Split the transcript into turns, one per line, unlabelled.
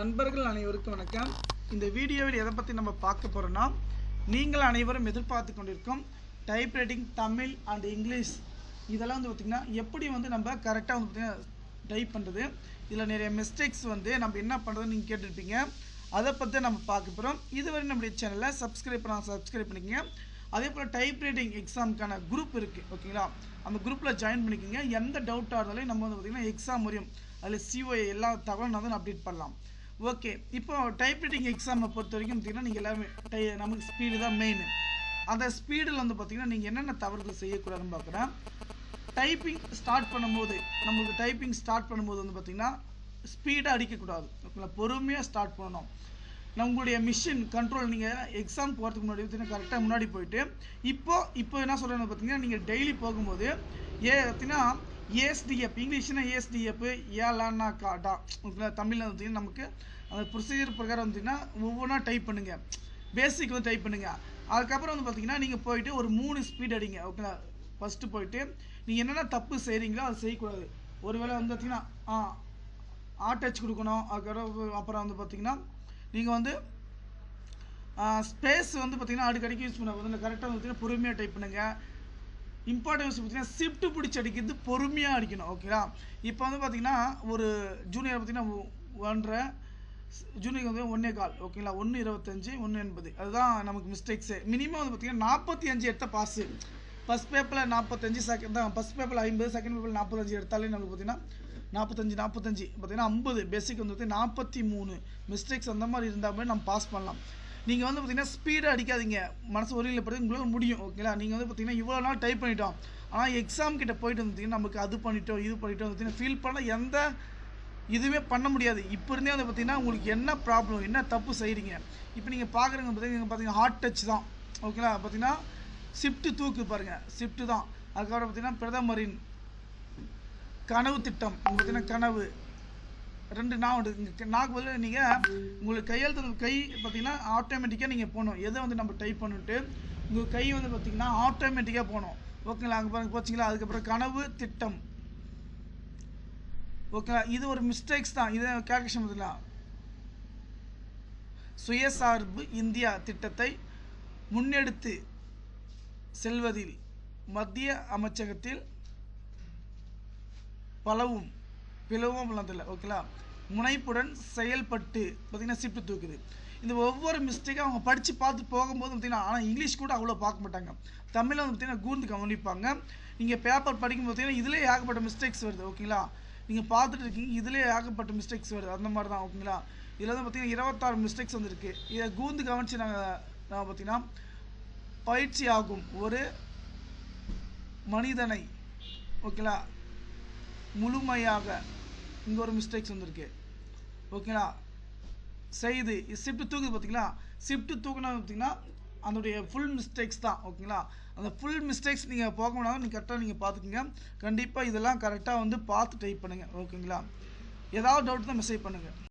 நண்பர்கள் அனைவருக்கும் வணக்கம். இந்த வீடியோவில் எதை பற்றி நம்ம பார்க்க போகிறோன்னா, நீங்கள் அனைவரும் எதிர்பார்த்து கொண்டிருக்கும் டைப்ரைட்டிங் தமிழ் அண்ட் இங்கிலீஷ் இதெல்லாம் வந்து பார்த்திங்கன்னா எப்படி வந்து நம்ம கரெக்டாக வந்து பார்த்திங்கன்னா டைப் பண்ணுறது, இதில் நிறைய மிஸ்டேக்ஸ் வந்து நம்ம என்ன பண்ணுறதுன்னு நீங்கள் கேட்டிருப்பீங்க. அதை பற்றி நம்ம பார்க்க போகிறோம். இதுவரை நம்முடைய சேனலை சப்ஸ்கிரைப் பண்ணிக்கோங்க. அதே போல் டைப்ரைட்டிங் எக்ஸாமுக்கான குரூப் இருக்குது, ஓகேங்களா? அந்த குரூப்பில் ஜாயின் பண்ணிக்கோங்க. எந்த டவுட்டாக இருந்தாலும் நம்ம வந்து பார்த்திங்கன்னா எக்ஸாம் வரையும் அதில் சிஓஏ எல்லா தகவலும் நான் அப்டேட் பண்ணலாம். ஓகே, இப்போ டைப்ரைட்டிங் எக்ஸாமை பொறுத்த வரைக்கும் பார்த்திங்கன்னா நீங்கள் எல்லாமே நமக்கு ஸ்பீடு தான் மெயின். அந்த ஸ்பீடில் வந்து பார்த்திங்கன்னா நீங்கள் என்னென்ன தவறுகள் செய்யக்கூடாதுன்னு பார்க்குறேன். டைப்பிங் ஸ்டார்ட் பண்ணும்போது வந்து பார்த்திங்கன்னா ஸ்பீடாக அடிக்கக்கூடாது, ஓகேங்களா? பொறுமையாக ஸ்டார்ட் பண்ணணும். உங்களுடைய மிஷின் கண்ட்ரோல் நீங்கள் எக்ஸாம் போகிறதுக்கு முன்னாடி பார்த்திங்கன்னா கரெக்டாக முன்னாடி போயிட்டு இப்போ என்ன சொல்கிறேன்னு பார்த்தீங்கன்னா நீங்கள் டெய்லி போகும்போது பார்த்தீங்கன்னா ஏஎஸ்டிஎஃப், இங்கிலீஷ்னா ஏஎஸ்டிஎஃப், ஏலான்னா காட்டா, ஓகேங்களா? தமிழில் வந்து நமக்கு அந்த ப்ரொசீஜர் பிரகாரம் வந்துட்டிங்கன்னா ஒவ்வொன்றா டைப் பண்ணுங்கள். பேசிக் வந்து டைப் பண்ணுங்கள். அதுக்கப்புறம் வந்து பார்த்திங்கன்னா நீங்கள் போயிட்டு ஒரு 3 ஸ்பீட் அடிங்க, ஓகேங்களா? ஃபஸ்ட்டு போயிட்டு நீங்கள் என்னென்ன தப்பு செய்கிறீங்களோ அதை செய்யக்கூடாது. ஒருவேளை வந்து பார்த்திங்கன்னா டச் கொடுக்கணும். அப்புறம் வந்து பார்த்திங்கன்னா நீங்கள் வந்து ஸ்பேஸ் வந்து பார்த்திங்கன்னா அடிக்கடிக்கு யூஸ் பண்ண வந்து கரெக்டாக வந்து பார்த்திங்கன்னா பொறுமையாக டைப் பண்ணுங்கள். இம்பார்ட்டன்ட் விஷயம் பார்த்திங்கன்னா ஷிஃப்ட் பிடிச்சி அடிக்கிறது பொறுமையாக அடிக்கணும், ஓகேங்களா? இப்போ வந்து பார்த்திங்கன்னா ஒரு ஜூனியர் பார்த்திங்கன்னா 1.5, ஜூனியர் வந்து 1.25, ஓகேங்களா? 1.25, 1.80 அதுதான் நமக்கு மிஸ்டேக்ஸு. மினிமம் வந்து பார்த்திங்கன்னா 45 எடுத்த பாஸு. ஃபஸ்ட் பேப்பரில் 45, செகண்ட் தான் ஃபஸ்ட் பேப்பரில் 50, செகண்ட் பேப்பரில் 45 எடுத்தாலே நமக்கு பார்த்திங்கன்னா 45 பார்த்திங்கன்னா 50, பேசிக் வந்து 43 மிஸ்டேக்ஸ் அந்த மாதிரி இருந்தால் நம்ம பாஸ் பண்ணலாம். நீங்கள் வந்து பார்த்திங்கன்னா ஸ்பீடாக அடிக்காதீங்க, மனசு ஒருங்கில் படுறது உங்களால் முடியும், ஓகேங்களா? நீங்கள் வந்து பார்த்திங்கன்னா இவ்வளோ நாள் டைப் பண்ணிட்டோம், ஆனால் எக்ஸாம் கிட்ட போயிட்டு வந்துட்டிங்கன்னா நமக்கு அது பண்ணிட்டோம் இது பண்ணிட்டோம் பார்த்திங்கன்னா ஃபீல் பண்ண எந்த இதுவுமே பண்ண முடியாது. இப்போ இருந்தே வந்து பார்த்திங்கன்னா உங்களுக்கு என்ன ப்ராப்ளம், என்ன தப்பு செய்கிறீங்க. இப்போ நீங்கள் பார்க்குறவங்க பார்த்திங்கன்னா ஹார்ட் டச் தான், ஓகேங்களா? பார்த்திங்கன்னா ஷிஃப்ட்டு தூக்கு பாருங்கள், ஷிஃப்ட்டு தான். அதுக்கப்புறம் பார்த்திங்கன்னா பிரதமரின் கனவு திட்டம், பார்த்திங்கன்னா கனவு 2 நாக்கு பதில் நீங்கள் உங்களுக்கு கையெழுத்து கை பார்த்திங்கன்னா ஆட்டோமேட்டிக்காக நீங்கள் போகணும். எதை வந்து நம்ம டைப் பண்ணிட்டு உங்கள் கை வந்து பார்த்திங்கன்னா ஆட்டோமேட்டிக்காக போகணும், ஓகேங்களா? அங்கே பாருங்க போச்சிங்களா? அதுக்கப்புறம் கனவு திட்டம், ஓகேங்களா? இது ஒரு மிஸ்டேக்ஸ் தான். இதை கேல்குலேஷன் பார்த்திங்களா? சுயசார்பு இந்தியா திட்டத்தை முன்னெடுத்து செல்வதில் மத்திய அமைச்சகத்தில் பிளவும் உள்ளதில்லை, ஓகேங்களா? முனைப்புடன் செயல்பட்டு பார்த்திங்கன்னா ஷிஃப்ட் தூக்குது. இந்த ஒவ்வொரு மிஸ்டேக்காக அவங்க படித்து பார்த்து போகும்போது பார்த்திங்கன்னா, ஆனால் இங்கிலீஷ் கூட அவ்வளோ பார்க்க மாட்டாங்க. தமிழில் வந்து பார்த்திங்கன்னா கூர்ந்து கவனிப்பாங்க. நீங்கள் பேப்பர் படிக்கும் பார்த்திங்கன்னா இதிலே ஏகப்பட்ட மிஸ்டேக்ஸ் வருது, ஓகேங்களா? நீங்கள் பார்த்துட்டு இருக்கீங்க, இதிலே ஏகப்பட்ட மிஸ்டேக்ஸ் வருது, அந்த மாதிரி தான், ஓகேங்களா? இதில் வந்து பார்த்திங்கன்னா 26 மிஸ்டேக்ஸ் வந்துருக்கு. இதை கூர்ந்து கவனித்து நாங்கள் பார்த்திங்கன்னா பயிற்சி ஆகும் ஒரு மனிதனை, ஓகேங்களா, முழுமையாக இங்கே ஒரு மிஸ்டேக்ஸ் வந்துருக்கு, ஓகேங்களா? செய்து ஷிஃப்ட் தூக்குது பார்த்திங்களா? ஷிஃப்ட் தூக்குனா பார்த்திங்கன்னா அதனுடைய ஃபுல் மிஸ்டேக்ஸ் தான், ஓகேங்களா? அந்த ஃபுல் மிஸ்டேக்ஸ் நீங்கள் போக முடியாது, நீங்கள் கரெக்டாக நீங்கள் பார்த்துக்குங்க. கண்டிப்பாக இதெல்லாம் கரெக்டாக வந்து பார்த்து டைப் பண்ணுங்கள், ஓகேங்களா? ஏதாவது டவுட் தான் மெசேஜ் பண்ணுங்கள்.